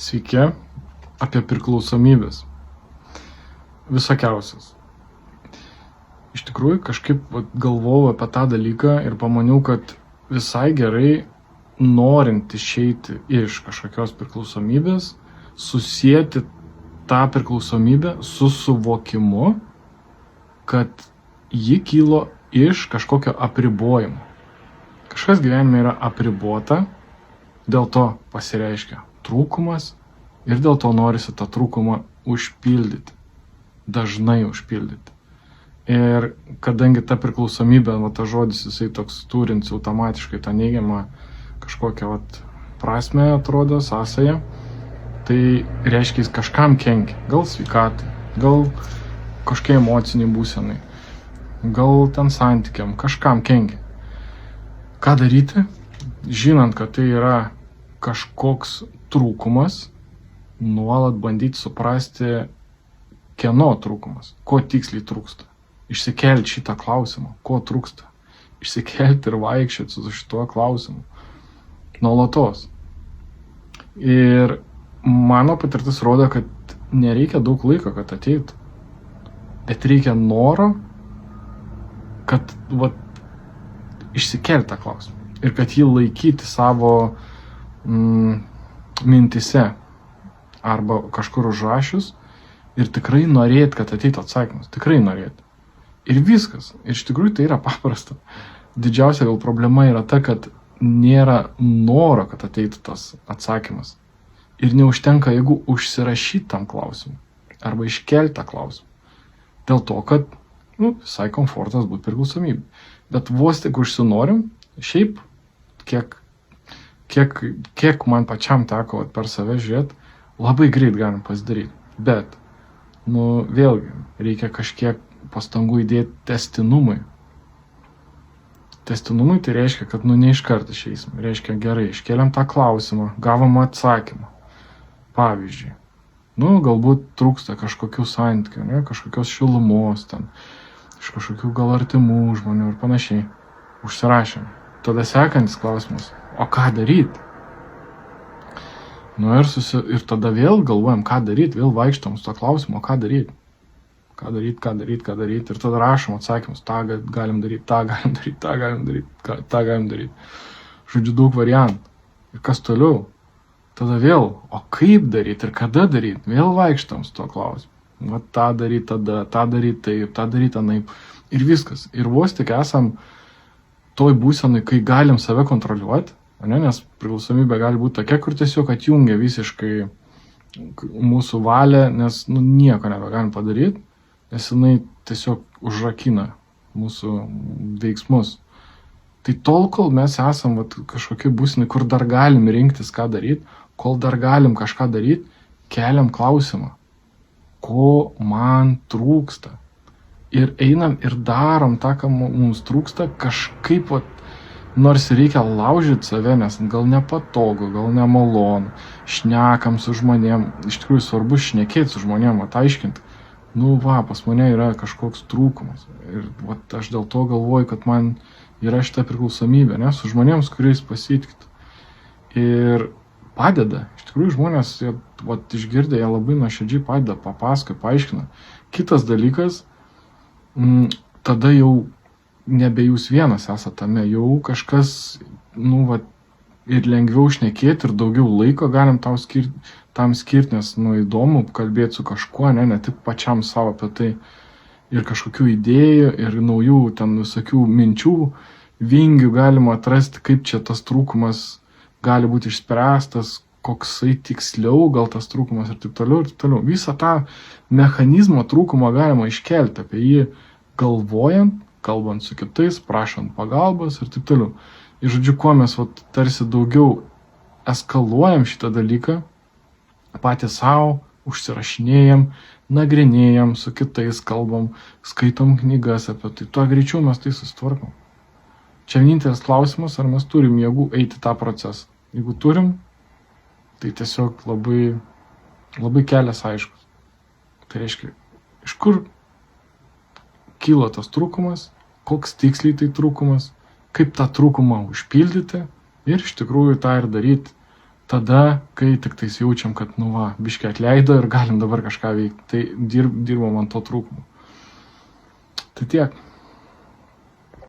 Sveiki, apie priklausomybės. Visokiausias. Iš tikrųjų, kažkaip galvojau apie tą dalyką ir pamaniau, kad visai gerai, norint išeiti iš kažkokios priklausomybės, susijęti tą priklausomybę su suvokimu, kad ji kilo iš kažkokio apribojimo. Kažkas gyvenime yra apribota, dėl to pasireiškia trūkumas ir dėl to norisi tą trūkumą užpildyti, dažnai užpildyti. Ir kadangi ta priklausomybė, tas žodis, jisai toks turintis automatiškai tą neigiamą kažkokią prasmę, atrodo, sąsają, tai reiškia jis kažkam kenkia, gal sveikatai, gal kažkokiai emociniai būsenai, gal ten santykiam, kažkam kenkia. Ką daryti, žinant, kad tai yra kažkoks trūkumas, nuolat bandyti suprasti, kieno trūkumas, ko tiksliai trūksta. Išsikelti šitą klausimą, ko trūksta. Išsikelti ir vaikščioti su šituo klausimu. Nuolatos. Ir mano patirtis rodo, kad nereikia daug laiko, kad ateitų. Bet reikia noro, kad išsikelti tą klausimą. Ir kad jį laikyti savo mintise arba kažkur užrašius ir tikrai norėti, kad ateitų atsakymas. Tikrai norėti. Ir viskas. Ir iš tikrųjų tai yra paprasta. Didžiausia gal problema yra ta, kad nėra noro, kad ateitų tas atsakymas. Ir neužtenka, jeigu užsirašyti tam klausimui. Arba iškelti tą klausimą. Dėl to, kad visai komfortas būti priklausomybė. Bet vos tik užsinorim, šiaip kiek man pačiam teko per save žiūrėti, labai greit galim pasidaryti. Bet, vėlgi, reikia kažkiek pastangų įdėti testinumui. Testinumui tai reiškia, kad ne iš karto išeisim. Reiškia, gerai, iškeliam tą klausimą, gavom atsakymą. Pavyzdžiui, galbūt trūksta kažkokių santykių, kažkokios šilumos ten, iš kažkokių gal artimų žmonių ir panašiai. Užsirašėm. Tada sekantis klausimas, o ką daryti? Ir tada vėl galvojam, ką daryti, vėl vaikštom su to klausimu, ką daryti. Ką daryti. Ir tada rašom atsakymus, tą galim daryti, tą galim daryti, tą galim daryti, tą galim daryti. Žodžiu, daug variantų. Ir kas toliau? Tada vėl, o kaip daryti ir kada daryti? Vėl vaikštom su to klausimu. Tą daryti tada, tą daryti taip, tą daryti anaip. Ir viskas. Ir vos tik esam toj būsenai, kai galim save kontroliuoti, nes priklausomybė gali būti tokia, kur tiesiog atjungia visiškai mūsų valią, nes nieko nebegalim padaryti, nes jinai tiesiog užrakina mūsų veiksmus. Tai tol, kol mes esam kažkokie būsenai, kur dar galim rinktis, ką daryti, kol dar galim kažką daryti, keliam klausimą, ko man trūksta. Ir einam ir darom tą, ką mums trūksta, kažkaip, nors reikia laužyti save, nes gal nepatogu, gal nemalonu, šnekam su žmonėm, iš tikrųjų svarbu šnekėti su žmonėm, aiškinti, pas mane yra kažkoks trūkumas. Ir aš dėl to galvoju, kad man yra šita priklausomybė, su žmonėms, kuriais pasitikit. Ir padeda, iš tikrųjų žmonės, išgirdę, jie labai nuoširdžiai padeda, papasakoja, paaiškina. Kitas dalykas, tada jau nebe jūs vienas esate tame, jau kažkas, ir lengviau šnekėti, ir daugiau laiko galim tam skirti, nes, įdomu kalbėti su kažkuo, ne tik pačiam savo apie tai, ir kažkokių idėjų, ir naujų ten visokių minčių, vingių galima atrasti, kaip čia tas trūkumas gali būti išspręstas, koksai tiksliau gal tas trūkumas ir taip toliau, ir taip toliau. Visą tą mechanizmą trūkumą galima iškelti, apie jį galvojant, kalbant su kitais, prašant pagalbos ir taip toliau. Ir žodžiu, kuo mes tarsi daugiau eskaluojam šitą dalyką, patys savo, užsirašinėjam, nagrinėjam, su kitais kalbam, skaitom knygas apie tai, tuo greičiau mes tai susitvarkom. Čia vienintelis klausimas, ar mes turim jėgų eiti tą procesą. Jeigu turim, tai tiesiog labai, labai kelias aiškus. Tai reiškia, iš kur kyla tas trūkumas, koks tiksliai tai trūkumas, kaip tą trūkumą užpildyti ir iš tikrųjų tą ir daryti tada, kai tik tais jaučiam, kad, nu va, biškiai atleido ir galim dabar kažką veikti. Tai dirbam ant to trūkumo. Tai tiek.